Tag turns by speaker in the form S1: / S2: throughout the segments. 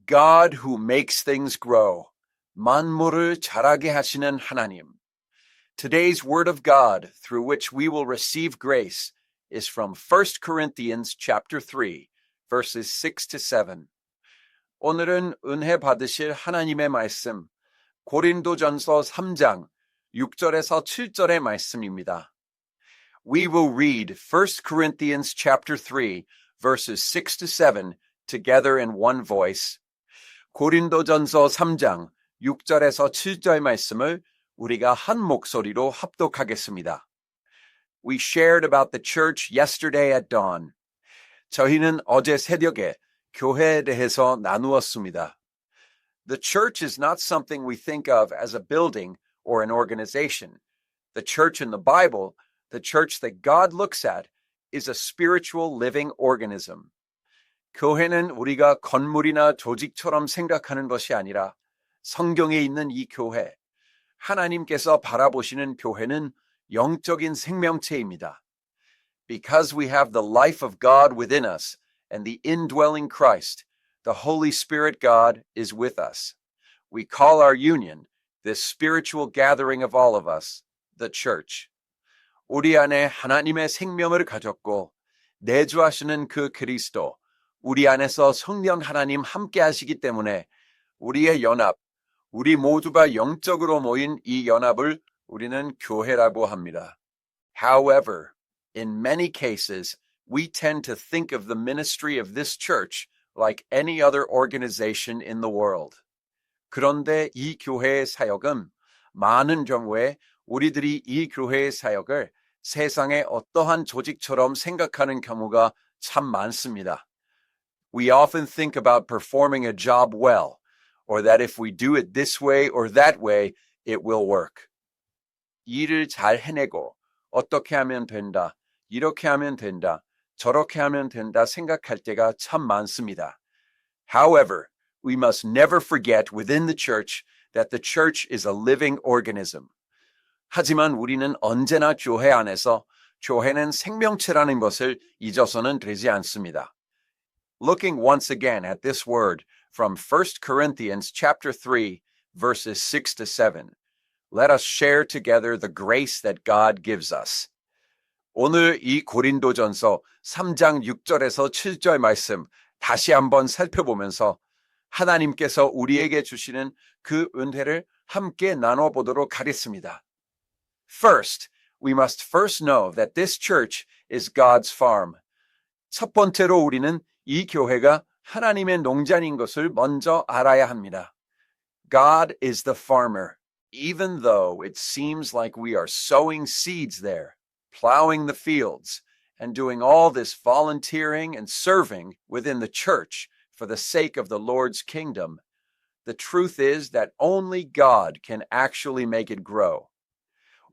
S1: God who makes things grow. 만물을 자라게 하시는 하나님. Today's word of God through which we will receive grace is from 1 Corinthians chapter 3, verses 6 to 7. 오늘은 은혜 받으실 하나님의 말씀, 고린도전서 3장 6절에서 7절의 말씀입니다. We will read 1 Corinthians chapter 3, verses 6 to 7 together in one voice. 고린도전서 3장 6절에서 7절 말씀을 우리가 한 목소리로 합독하겠습니다. We shared about the church yesterday at dawn. 저희는 어제 새벽에 교회에 대해서 나누었습니다. The church is not something we think of as a building or an organization. The church in the Bible, the church that God looks at, is a spiritual living organism. 교회는 우리가 건물이나 조직처럼 생각하는 것이 아니라 성경에 있는 이 교회, 하나님께서 바라보시는 교회는 영적인 생명체입니다. Because we have the life of God within us and the indwelling Christ, the Holy Spirit God is with us. We call our union, this spiritual gathering of all of us, the church. 우리 안에 하나님의 생명을 가졌고 내주하시는 그 그리스도, 우리 안에서 성령 하나님 함께 하시기 때문에 우리의 연합, 우리 모두가 영적으로 모인 이 연합을 우리는 교회라고 합니다. However, in many cases, we tend to think of the ministry of this church like any other organization in the world. 그런데 이 교회의 사역은 많은 경우에 우리들이 이 교회의 사역을 세상의 어떠한 조직처럼 생각하는 경우가 참 많습니다. We often think about performing a job well, or that if we do it this way or that way, it will work. 일을 잘 해내고 어떻게 하면 된다, 이렇게 하면 된다, 저렇게 하면 된다 생각할 때가 참 많습니다. However, we must never forget within the church that the church is a living organism. 하지만 우리는 언제나 교회 안에서 교회는 생명체라는 것을 잊어서는 되지 않습니다. Looking once again at this word from 1 Corinthians chapter 3, verses 6 to 7, let us share together the grace that God gives us. 오늘 이 고린도전서 3장 6절에서 7절 말씀 다시 한번 살펴보면서 하나님께서 우리에게 주시는 그 은혜를 함께 나눠보도록 하겠습니다. First, we must first know that this church is God's farm. 첫 번째로 우리는 이 교회가 하나님의 농장인 것을 먼저 알아야 합니다. God is the farmer, even though it seems like we are sowing seeds there, plowing the fields, and doing all this volunteering and serving within the church for the sake of the Lord's kingdom. The truth is that only God can actually make it grow.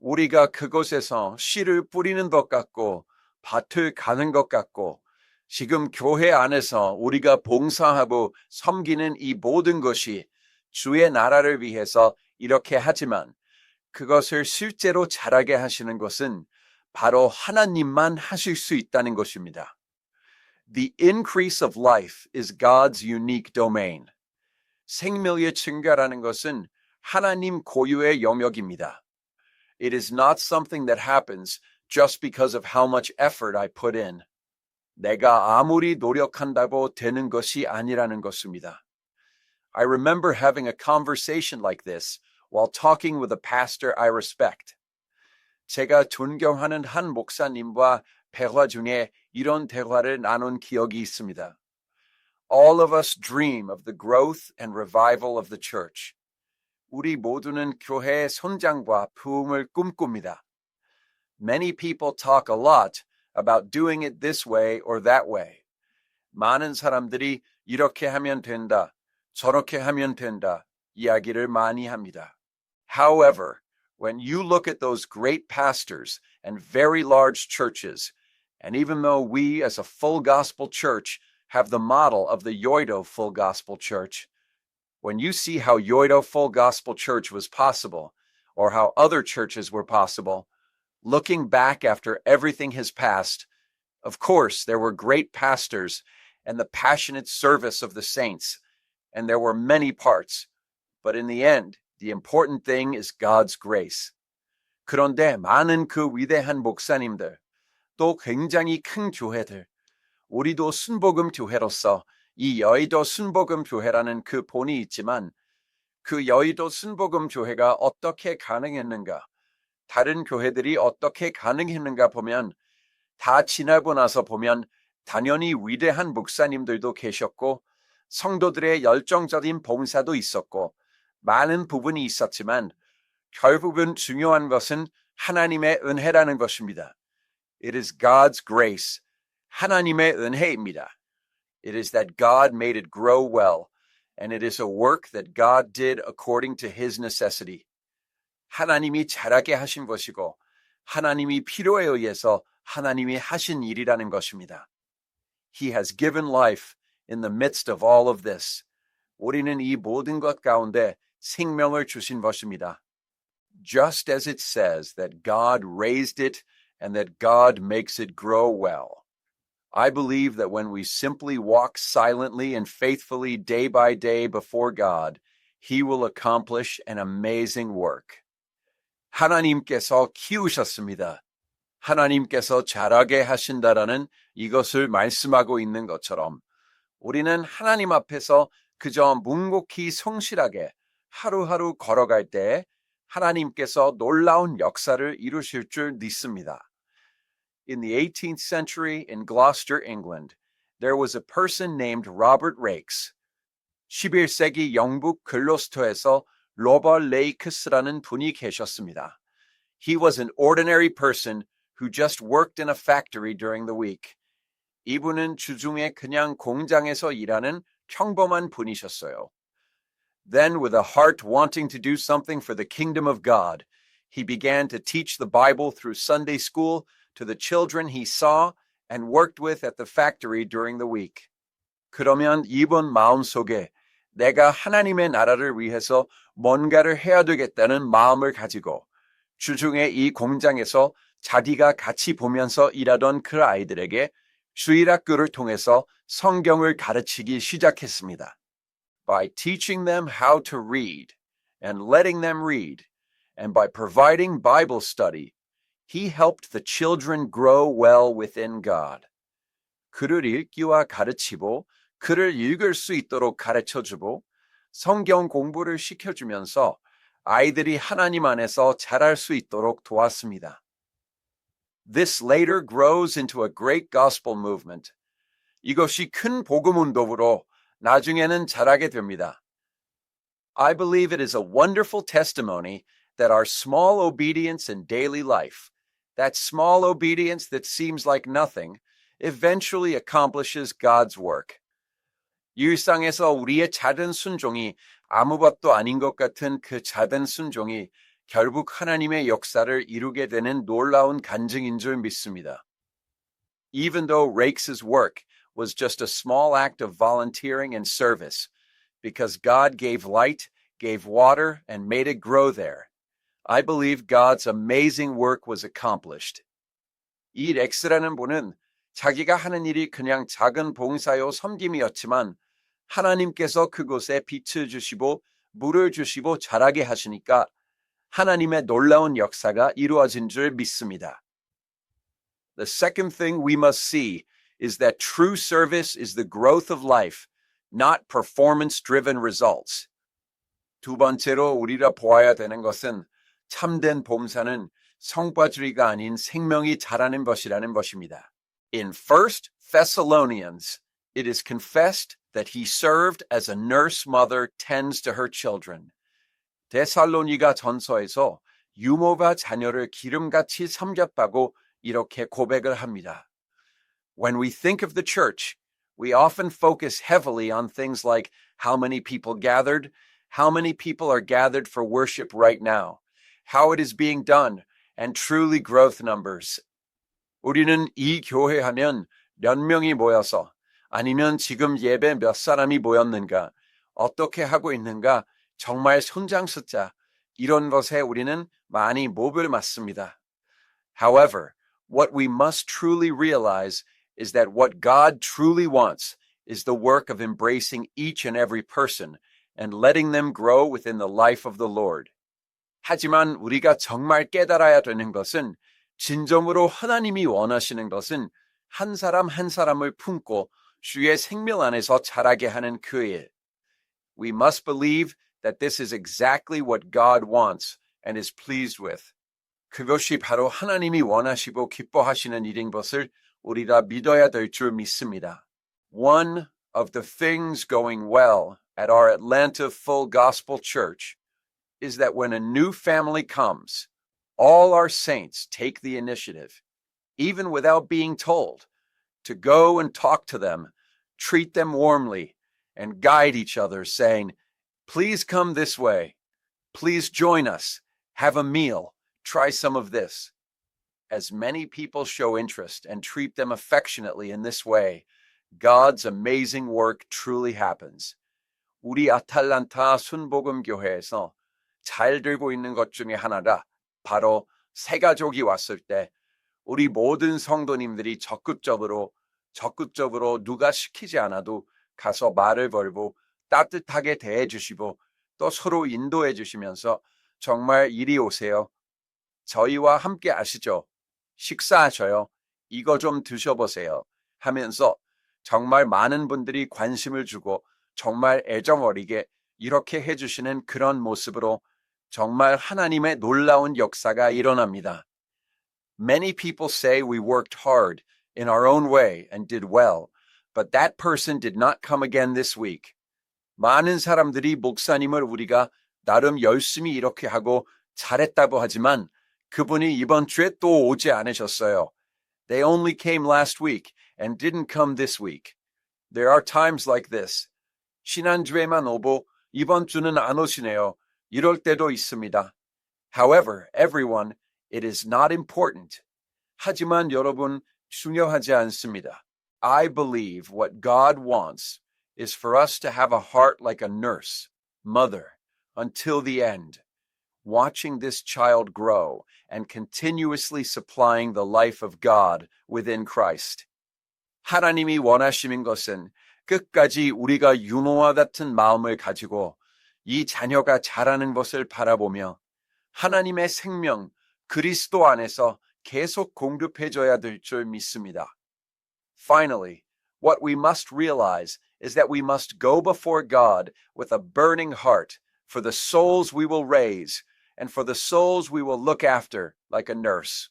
S1: 우리가 그곳에서 씨를 뿌리는 것 같고 밭을 가는 것 같고 지금 교회 안에서 우리가 봉사하고 섬기는 이 모든 것이 주의 나라를 위해서 이렇게 하지만 그것을 실제로 자라게 하시는 것은 바로 하나님만 하실 수 있다는 것입니다. The increase of life is God's unique domain. 생명의 증가라는 것은 하나님 고유의 영역입니다. It is not something that happens just because of how much effort I put in. 내가 아무리 노력한다고 되는 것이 아니라는 것입니다. I remember having a conversation like this while talking with a pastor I respect. 제가 존경하는 한 목사님과 대화 중에 이런 대화를 나눈 기억이 있습니다. All of us dream of the growth and revival of the church. 우리 모두는 교회의 성장과 부흥을 꿈꿉니다. Many people talk a lot about doing it this way or that way. 많은 사람들이 이렇게 하면 된다, 저렇게 하면 된다 이야기를 많이 합니다. However, when you look at those great pastors and very large churches, and even though we as a full gospel church have the model of the Yoido Full Gospel Church, when you see how Yoido Full Gospel Church was possible, or how other churches were possible, looking back after everything has passed, of course, there were great pastors and the passionate service of the saints, and there were many parts. But in the end, the important thing is God's grace. 그런데 많은 그 위대한 목사님들, 또 굉장히 큰 교회들, 우리도 순복음 교회로서 이 여의도 순복음 교회라는 그 본이 있지만 그 여의도 순복음 교회가 어떻게 가능했는가, 다른 교회들이 어떻게 가능했는가 보면 다 지나고 나서 보면 당연히 위대한 목사님들도 계셨고 성도들의 열정적인 봉사도 있었고 많은 부분이 있었지만 결국은 중요한 것은 하나님의 은혜라는 것입니다. It is God's grace. 하나님의 은혜입니다. It is that God made it grow well, and it is a work that God did according to His necessity. 하나님이 자라게 하신 것이고 하나님이 필요에 의해서 하나님이 하신 일이라는 것입니다. He has given life in the midst of all of this. 우리는 이 모든 것 가운데 생명을 주신 것입니다. Just as it says that God raised it and that God makes it grow well. I believe that when we simply walk silently and faithfully day by day before God, He will accomplish an amazing work. 하나님께서 키우셨습니다. 하나님께서 자라게 하신다라는 이것을 말씀하고 있는 것처럼 우리는 하나님 앞에서 그저 묵묵히 성실하게 하루하루 걸어갈 때 하나님께서 놀라운 역사를 이루실 줄 믿습니다. In the 18th century in Gloucester, England, there was a person named Robert Raikes. 11세기 영국 글로스터에서 로버 레이크스라는 분이 계셨습니다. He was an ordinary person who just worked in a factory during the week. 이분은 주중에 그냥 공장에서 일하는 평범한 분이셨어요. Then, with a heart wanting to do something for the kingdom of God, he began to teach the Bible through Sunday school to the children he saw and worked with at the factory during the week. 그러면 이번 마음속에 내가 하나님의 나라를 위해서 뭔가를 해야 되겠다는 마음을 가지고 주중에 이 공장에서 자기가 같이 보면서 일하던 그 아이들에게 주일학교를 통해서 성경을 가르치기 시작했습니다. By teaching them how to read and letting them read, and by providing Bible study, he helped the children grow well within God. 글을 읽기와 가르치고 글을 읽을 수 있도록 가르쳐주고 성경 공부를 시켜주면서 아이들이 하나님 안에서 자랄 수 있도록 도왔습니다. This later grows into a great gospel movement. 이것이 큰 복음 운동으로 나중에는 자라게 됩니다. I believe it is a wonderful testimony that our small obedience in daily life, that small obedience that seems like nothing, eventually accomplishes God's work. 일상에서 우리의 작은 순종이 아무것도 아닌 것 같은 그 작은 순종이 결국 하나님의 역사를 이루게 되는 놀라운 간증인 줄 믿습니다. Even though Raikes' work was just a small act of volunteering and service, because God gave light, gave water, and made it grow there, I believe God's amazing work was accomplished. 이 렉스라는 분은 자기가 하는 일이 그냥 작은 봉사요 섬김이었지만 하나님께서 그곳에 빛을 주시고 물을 주시고 자라게 하시니까 하나님의 놀라운 역사가 이루어진 줄 믿습니다. The second thing we must see is that true service is the growth of life, not performance-driven results. 두 번째로 우리가 보아야 되는 것은 참된 봉사는 성과주의가 아닌 생명이 자라는 것이라는 것입니다. In 1 Thessalonians, it is confessed that he served as a nurse mother tends to her children. 데살로니가 전서에서 유모가 자녀를 기름같이 섬겼다고 이렇게 고백을 합니다. When we think of the church, we often focus heavily on things like how many people gathered, how many people are gathered for worship right now, how it is being done, and truly growth numbers. 우리는 이 교회 하면 몇 명이 모여서 아니면 지금 예배 몇 사람이 모였는가, 어떻게 하고 있는가, 정말 손장 숫자, 이런 것에 우리는 많이 목을 맞습니다. However, what we must truly realize is that what God truly wants is the work of embracing each and every person and letting them grow within the life of the Lord. 하지만 우리가 정말 깨달아야 되는 것은 진정으로 하나님이 원하시는 것은 한 사람 한 사람을 품고 주의 생명 안에서 자라게 하는 그 일. We must believe that this is exactly what God wants and is pleased with. 그것이 바로 하나님이 원하시고 기뻐하시는 일인 것을 우리가 믿어야 될 줄 믿습니다. One of the things going well at our Atlanta Full Gospel Church is that when a new family comes, all our saints take the initiative, even without being told, to go and talk to them, treat them warmly, and guide each other, saying, please come this way. Please join us. Have a meal. Try some of this. As many people show interest and treat them affectionately in this way, God's amazing work truly happens. 우리 아틀란타 순복음교회에서 잘 되고 있는 것 중에 하나가 바로 새 가족이 왔을 때 우리 모든 성도님들이 적극적으로 누가 시키지 않아도 가서 말을 걸고 따뜻하게 대해 주시고 또 서로 인도해 주시면서 정말 이리 오세요. 저희와 함께 하시죠. 식사하셔요. 이거 좀 드셔보세요. 하면서 정말 많은 분들이 관심을 주고 정말 애정 어리게 이렇게 해주시는 그런 모습으로 정말 하나님의 놀라운 역사가 일어납니다. Many people say we worked hard in our own way and did well, but that person did not come again this week. 많은 사람들이 목사님을 우리가 나름 열심히 이렇게 하고 잘했다고 하지만 그분이 이번 주에 또 오지 않으셨어요. They only came last week and didn't come this week. There are times like this. 지난주에만 오고 이번 주는 안 오시네요. 이럴 때도 있습니다. However, everyone, it is not important. 하지만 여러분, 중요하지 않습니다. I believe what God wants is for us to have a heart like a nurse, mother, until the end, watching this child grow and continuously supplying the life of God within Christ. 하나님이 원하시는 것은 끝까지 우리가 유노와 같은 마음을 가지고 이 자녀가 자라는 것을 바라보며 하나님의 생명, 그리스도 안에서 계속 공급해줘야 될 줄 믿습니다. Finally, what we must realize is that we must go before God with a burning heart for the souls we will raise and for the souls we will look after like a nurse.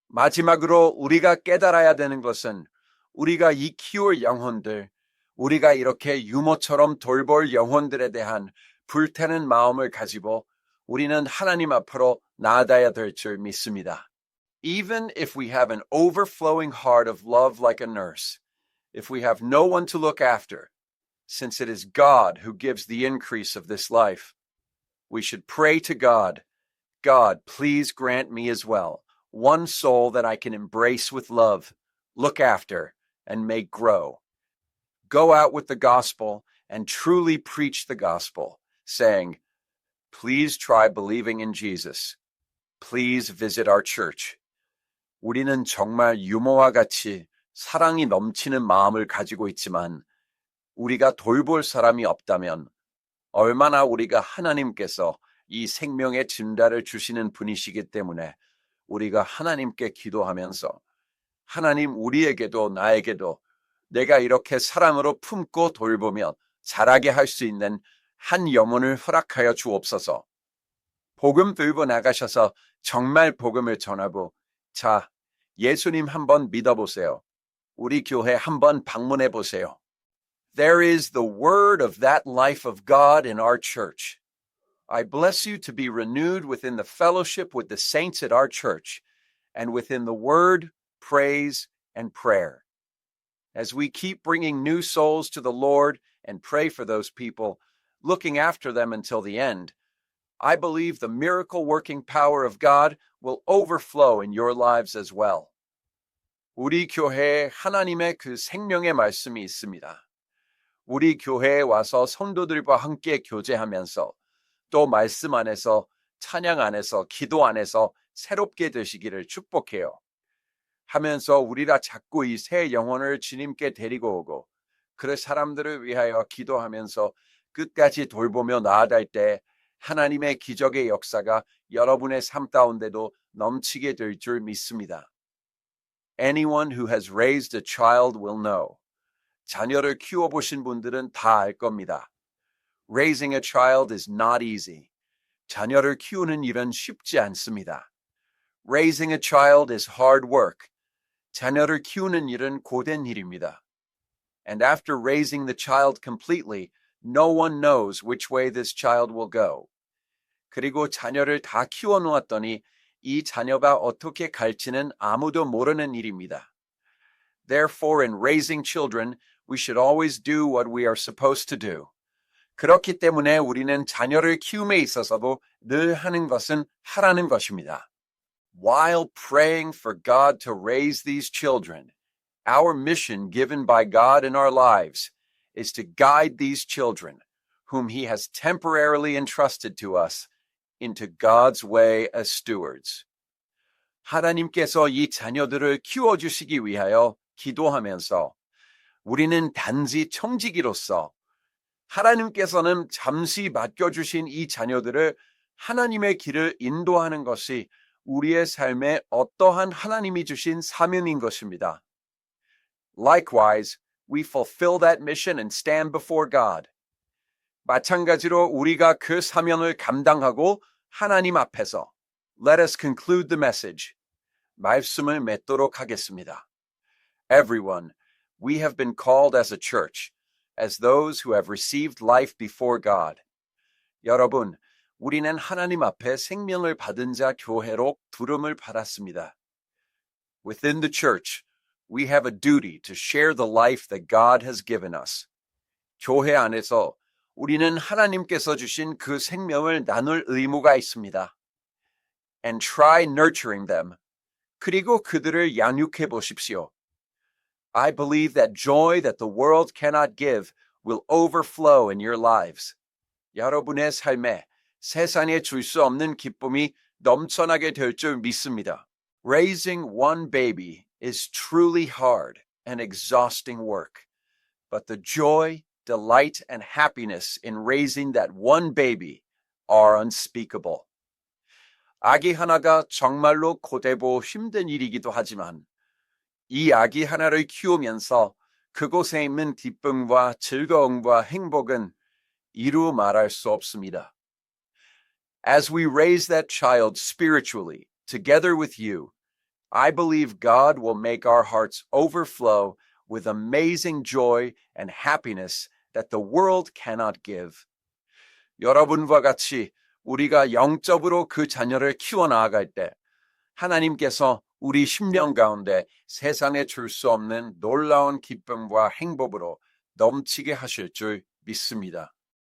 S1: 마지막으로 우리가 깨달아야 되는 것은 우리가 이 키울 영혼들, 우리가 이렇게 유모처럼 돌볼 영혼들에 대한 불타는 마음을 가지고 우리는 하나님 앞으로 나아가야 될 줄 믿습니다. Even if we have an overflowing heart of love like a nurse, if we have no one to look after, since it is God who gives the increase of this life, we should pray to God, God, please grant me as well one soul that I can embrace with love, look after, and make grow. Go out with the gospel and truly preach the gospel, saying, please try believing in Jesus. Please visit our church. 우리는 정말 유모와 같이 사랑이 넘치는 마음을 가지고 있지만 우리가 돌볼 사람이 없다면 얼마나 우리가 하나님께서 이 생명의 증가를 주시는 분이시기 때문에 우리가 하나님께 기도하면서 하나님 우리에게도 나에게도 내가 이렇게 사랑으로 품고 돌보며 자라게 할 수 있는 한 영혼을 허락하여 주옵소서. 복음 들고 나가셔서 정말 복음을 전하고 자, 예수님 한번 믿어보세요. 우리 교회 한번 방문해 보세요. There is the word of that life of God in our church. I bless you to be renewed within the fellowship with the saints at our church and within the word, praise, and prayer. As we keep bringing new souls to the Lord and pray for those people, looking after them until the end, I believe the miracle working power of God will overflow in your lives as well. 우리 교회에 하나님의 그 생명의 말씀이 있습니다. 우리 교회에 와서 성도들과 함께 교제하면서 또 말씀 안에서 찬양 안에서 기도 안에서 새롭게 되시기를 축복해요. 하면서 우리가 자꾸 이 새 영혼을 주님께 데리고 오고 그 사람들을 위하여 기도하면서 끝까지 돌보며 나아갈 때 하나님의 기적의 역사가 여러분의 삶 가운데도 넘치게 될 줄 믿습니다. Anyone who has raised a child will know. 자녀를 키워보신 분들은 다 알 겁니다. Raising a child is not easy. 자녀를 키우는 일은 쉽지 않습니다. Raising a child is hard work. 자녀를 키우는 일은 고된 일입니다. And after raising the child completely, no one knows which way this child will go. 그리고 자녀를 다 키워놓았더니 이 자녀가 어떻게 갈지는 아무도 모르는 일입니다. Therefore, in raising children, we should always do what we are supposed to do. 그렇기 때문에 우리는 자녀를 키움에 있어서도 늘 하는 것은 하라는 것입니다. While praying for God to raise these children, our mission given by God in our lives is to guide these children, whom He has temporarily entrusted to us, into God's way as stewards. 하나님께서 이 자녀들을 키워주시기 위하여 기도하면서 우리는 단지 청지기로서 하나님께서는 잠시 맡겨주신 이 자녀들을 하나님의 길을 인도하는 것이 우리의 삶에 어떠한 하나님이 주신 사명인 것입니다. Likewise, we fulfill that mission and stand before God. 마찬가지로 우리가 그 사명을 감당하고 하나님 앞에서 Let us conclude the message. 말씀을 맺도록 하겠습니다. Everyone, we have been called as a church, as those who have received life before God. 여러분, 우리는 하나님 앞에 생명을 받은 자 교회로 부름을 받았습니다. Within the church, we have a duty to share the life that God has given us. 교회 안에서 우리는 하나님께서 주신 그 생명을 나눌 의무가 있습니다. And try nurturing them. 그리고 그들을 양육해 보십시오. I believe that joy that the world cannot give will overflow in your lives. 여러분의 삶에 세상에 줄 수 없는 기쁨이 넘쳐나게 될 줄 믿습니다. Raising one baby is truly hard and exhausting work, but the joy, delight, and happiness in raising that one baby are unspeakable. 아기 하나가 정말로 고되고 힘든 일이기도 하지만 이 아기 하나를 키우면서 그곳에 있는 기쁨과 즐거움과 행복은 이루 말할 수 없습니다. As we raise that child spiritually, together with you, I believe God will make our hearts overflow with amazing joy and happiness that the world cannot give. 여러분과 같이 우리가 영적으로 그 자녀를 키워나갈 때 하나님께서 우리 심령 가운데 세상에 줄 수 없는 놀라운 기쁨과 행복으로 넘치게 하실 줄 믿습니다.